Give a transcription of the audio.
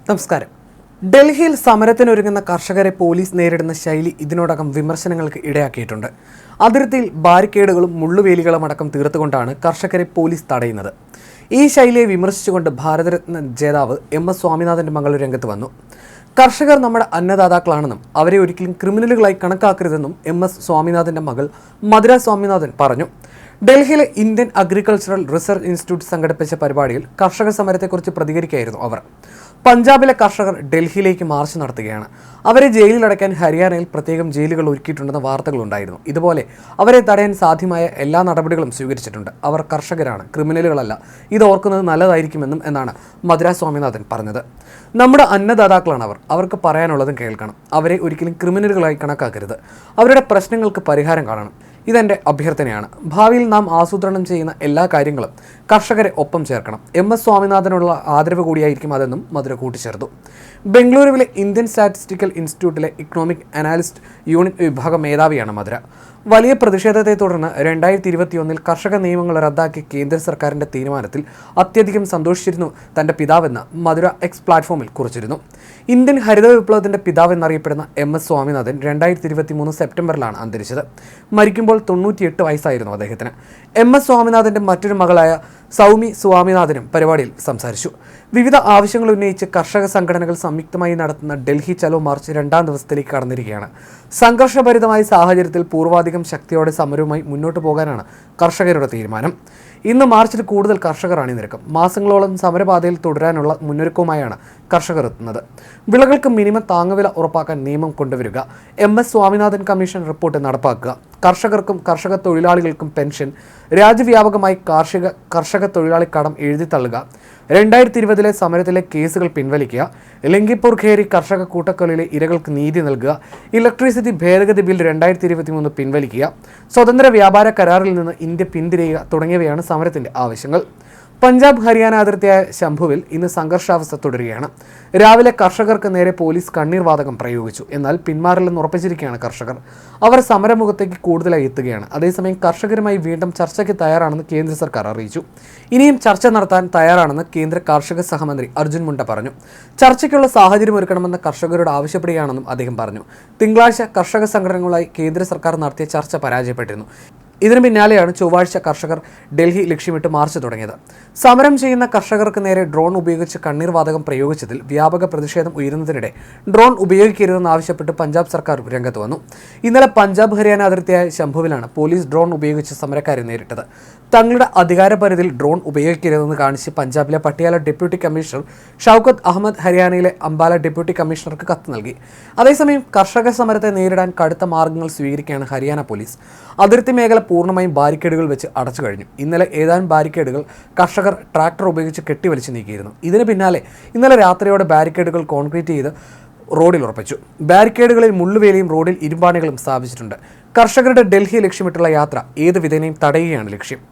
നമസ്കാരം. ഡൽഹിയിൽ സമരത്തിനൊരുങ്ങുന്ന കർഷകരെ പോലീസ് നേരിടുന്ന ശൈലി ഇതിനോടകം വിമർശനങ്ങൾക്ക് ഇടയാക്കിയിട്ടുണ്ട്. അതിർത്തിയിൽ ബാരിക്കേഡുകളും മുള്ളുവേലികളും അടക്കം തീർത്തുകൊണ്ടാണ് കർഷകരെ പോലീസ് തടയുന്നത്. ഈ ശൈലിയെ വിമർശിച്ചുകൊണ്ട് ഭാരതരത്ന ജേതാവ് MS സ്വാമിനാഥൻ്റെ മകൾ രംഗത്ത് വന്നു. കർഷകർ നമ്മുടെ അന്നദാതാക്കളാണെന്നും അവരെ ഒരിക്കലും ക്രിമിനലുകളായി കണക്കാക്കരുതെന്നും MS സ്വാമിനാഥൻ്റെ മകൾ മധുര സ്വാമിനാഥൻ പറഞ്ഞു. ഡൽഹിയിലെ ഇന്ത്യൻ അഗ്രികൾച്ചറൽ റിസർച്ച് ഇൻസ്റ്റിറ്റ്യൂട്ട് സംഘടിപ്പിച്ച പരിപാടിയിൽ കർഷക സമരത്തെക്കുറിച്ച് പ്രതികരിക്കുകയായിരുന്നു അവർ. പഞ്ചാബിലെ കർഷകർ ഡൽഹിയിലേക്ക് മാർച്ച് നടത്തുകയാണ്. അവരെ ജയിലിലടയ്ക്കാൻ ഹരിയാനയിൽ പ്രത്യേകം ജയിലുകൾ ഒരുക്കിയിട്ടുണ്ടെന്ന വാർത്തകളുണ്ടായിരുന്നു. ഇതുപോലെ അവരെ തടയാൻ സാധ്യമായ എല്ലാ നടപടികളും സ്വീകരിച്ചിട്ടുണ്ട്. അവർ കർഷകരാണ്, ക്രിമിനലുകളല്ല. ഇത് ഓർക്കുന്നത് നല്ലതായിരിക്കുമെന്നും എന്നാണ് മധുര സ്വാമിനാഥൻ പറഞ്ഞത്. നമ്മുടെ അന്നദാതാക്കളാണ് അവർക്ക് പറയാനുള്ളതും കേൾക്കണം. അവരെ ഒരിക്കലും ക്രിമിനലുകളായി കണക്കാക്കരുത്. അവരുടെ പ്രശ്നങ്ങൾക്ക് പരിഹാരം കാണണം. ഇതെൻ്റെ അഭ്യർത്ഥനയാണ്. ഭാവിയിൽ നാം ആസൂത്രണം ചെയ്യുന്ന എല്ലാ കാര്യങ്ങളും കർഷകരെ ഒപ്പം ചേർക്കണം. MS സ്വാമിനാഥനുള്ള ആദരവ് കൂടിയായിരിക്കും അതെന്നും മധുര കൂട്ടിച്ചേർത്തു. ബംഗളൂരുവിലെ ഇന്ത്യൻ സ്റ്റാറ്റിസ്റ്റിക്കൽ ഇൻസ്റ്റിറ്റ്യൂട്ടിലെ ഇക്കണോമിക് അനാലിസ്റ്റ് യൂണിറ്റ് വിഭാഗം മേധാവിയാണ് മധുര. വലിയ പ്രതിഷേധത്തെ തുടർന്ന് 2021 കർഷക നിയമങ്ങൾ റദ്ദാക്കിയ കേന്ദ്ര സർക്കാരിൻ്റെ തീരുമാനത്തിൽ അത്യധികം സന്തോഷിച്ചിരുന്നു തൻ്റെ പിതാവെന്ന് മധുര X പ്ലാറ്റ്ഫോമിൽ കുറിച്ചിരുന്നു. ഇന്ത്യൻ ഹരിത വിപ്ലവത്തിൻ്റെ പിതാവെന്നറിയപ്പെടുന്ന MS സ്വാമിനാഥൻ 2023 സെപ്റ്റംബറിലാണ് അന്തരിച്ചത്. മരിക്കുമ്പോൾ 98 വയസ്സായിരുന്നു അദ്ദേഹത്തിന്. MS സ്വാമിനാഥൻ്റെ മറ്റൊരു മകളായ സൗമി സ്വാമിനാഥനും പരിപാടിയിൽ സംസാരിച്ചു. വിവിധ ആവശ്യങ്ങൾ ഉന്നയിച്ച് കർഷക സംഘടനകൾ സംയുക്തമായി നടത്തുന്ന ഡൽഹി ചലോ മാർച്ച് 2ാം ദിവസത്തിലേക്ക് കടന്നിരിക്കുകയാണ്. സംഘർഷഭരിതമായ സാഹചര്യത്തിൽ പൂർവാധികം ശക്തിയോടെ സമരവുമായി മുന്നോട്ട് പോകാനാണ് കർഷകരുടെ തീരുമാനം. ഇന്ന് മാർച്ചിൽ കൂടുതൽ കർഷകർ അണിനിരക്കും. മാസങ്ങളോളം സമരപാതയിൽ തുടരാനുള്ള മുന്നൊരുക്കവുമായാണ് കർഷകർ എത്തുന്നത്. വിളകൾക്ക് മിനിമം താങ്ങുവില ഉറപ്പാക്കാൻ നിയമം കൊണ്ടുവരിക, MS സ്വാമിനാഥൻ കമ്മീഷൻ റിപ്പോർട്ട് നടപ്പാക്കുക, കർഷകർക്കും കർഷക തൊഴിലാളികൾക്കും പെൻഷൻ, രാജ്യവ്യാപകമായി കർഷക തൊഴിലാളി കടം എഴുതിത്തള്ളുക, 2020 സമരത്തിലെ കേസുകൾ പിൻവലിക്കുക, ലങ്കിപ്പൂർ ഖേരി കർഷക കൂട്ടക്കൊലയിലെ ഇരകൾക്ക് നീതി നൽകുക, ഇലക്ട്രിസിറ്റി ഭേദഗതി ബിൽ 2023 പിൻവലിക്കുക, സ്വതന്ത്ര വ്യാപാര കരാറിൽ നിന്ന് ഇന്ത്യ പിന്തിരിയുക തുടങ്ങിയവയാണ് സമരത്തിൻ്റെ ആവശ്യങ്ങൾ. പഞ്ചാബ് ഹരിയാന അതിർത്തിയായ ശംഭുവിൽ ഇന്ന് സംഘർഷാവസ്ഥ തുടരുകയാണ്. രാവിലെ കർഷകർക്ക് നേരെ പോലീസ് കണ്ണീർ വാതകം പ്രയോഗിച്ചു. എന്നാൽ പിന്മാറില്ലെന്ന് ഉറപ്പിച്ചിരിക്കുകയാണ് കർഷകർ. അവർ സമരമുഖത്തേക്ക് കൂടുതലായി എത്തുകയാണ്. അതേസമയം കർഷകരുമായി വീണ്ടും ചർച്ചയ്ക്ക് തയ്യാറാണെന്ന് കേന്ദ്ര സർക്കാർ അറിയിച്ചു. ഇനിയും ചർച്ച നടത്താൻ തയ്യാറാണെന്ന് കേന്ദ്ര കാർഷിക സഹമന്ത്രി അർജുൻ മുണ്ട പറഞ്ഞു. ചർച്ചയ്ക്കുള്ള സാഹചര്യം ഒരുക്കണമെന്ന് കർഷകരോട് ആവശ്യപ്പെടുകയാണെന്നും അദ്ദേഹം പറഞ്ഞു. തിങ്കളാഴ്ച കർഷക സംഘടനകളുമായി കേന്ദ്ര സർക്കാർ നടത്തിയ ചർച്ച പരാജയപ്പെട്ടിരുന്നു. ഇതിനു പിന്നാലെയാണ് ചൊവ്വാഴ്ച കർഷകർ ഡൽഹി ലക്ഷ്യമിട്ട് മാർച്ച് തുടങ്ങിയത്. സമരം ചെയ്യുന്ന കർഷകർക്ക് നേരെ ഡ്രോൺ ഉപയോഗിച്ച് കണ്ണീർ വാതകം പ്രയോഗിച്ചതിൽ വ്യാപക പ്രതിഷേധം ഉയരുന്നതിനിടെ ഡ്രോൺ ഉപയോഗിക്കരുതെന്നാവശ്യപ്പെട്ട് പഞ്ചാബ് സർക്കാർ രംഗത്ത് വന്നു. ഇന്നലെ പഞ്ചാബ് ഹരിയാന അതിർത്തിയായ ശംഭുവിലാണ് പോലീസ് ഡ്രോൺ ഉപയോഗിച്ച് സമരക്കാരെ നേരിട്ടത്. തങ്ങളുടെ അധികാരപരിധിയിൽ ഡ്രോൺ ഉപയോഗിക്കരുതെന്ന് കാണിച്ച് പഞ്ചാബിലെ പട്ടിയാല ഡെപ്യൂട്ടി കമ്മീഷണർ ഷൗക്കത്ത് അഹമ്മദ് ഹരിയാനയിലെ അംബാല ഡെപ്യൂട്ടി കമ്മീഷണർക്ക് കത്ത് നൽകി. അതേസമയം കർഷക സമരത്തെ നേരിടാൻ കടുത്ത മാർഗങ്ങൾ സ്വീകരിക്കുകയാണ് ഹരിയാന പോലീസ്. അതിർത്തി മേഖല പൂർണ്ണമായും ബാരിക്കേഡുകൾ വെച്ച് അടച്ചു കഴിഞ്ഞു. ഇന്നലെ ഏതാനും ബാരിക്കേഡുകൾ കർഷകർ ട്രാക്ടർ ഉപയോഗിച്ച് കെട്ടിവലിച്ച് നീക്കിയിരുന്നു. ഇതിന് പിന്നാലെ ഇന്നലെ രാത്രിയോടെ ബാരിക്കേഡുകൾ കോൺക്രീറ്റ് ചെയ്ത് റോഡിൽ ഉറപ്പിച്ചു. ബാരിക്കേഡുകളിൽ മുള്ളുവേലിയും റോഡിൽ ഇരുമ്പാണികളും സ്ഥാപിച്ചിട്ടുണ്ട്. കർഷകരുടെ ഡൽഹി ലക്ഷ്യമിട്ടുള്ള യാത്ര ഏത് വിധേനയും തടയുകയാണ് ലക്ഷ്യം.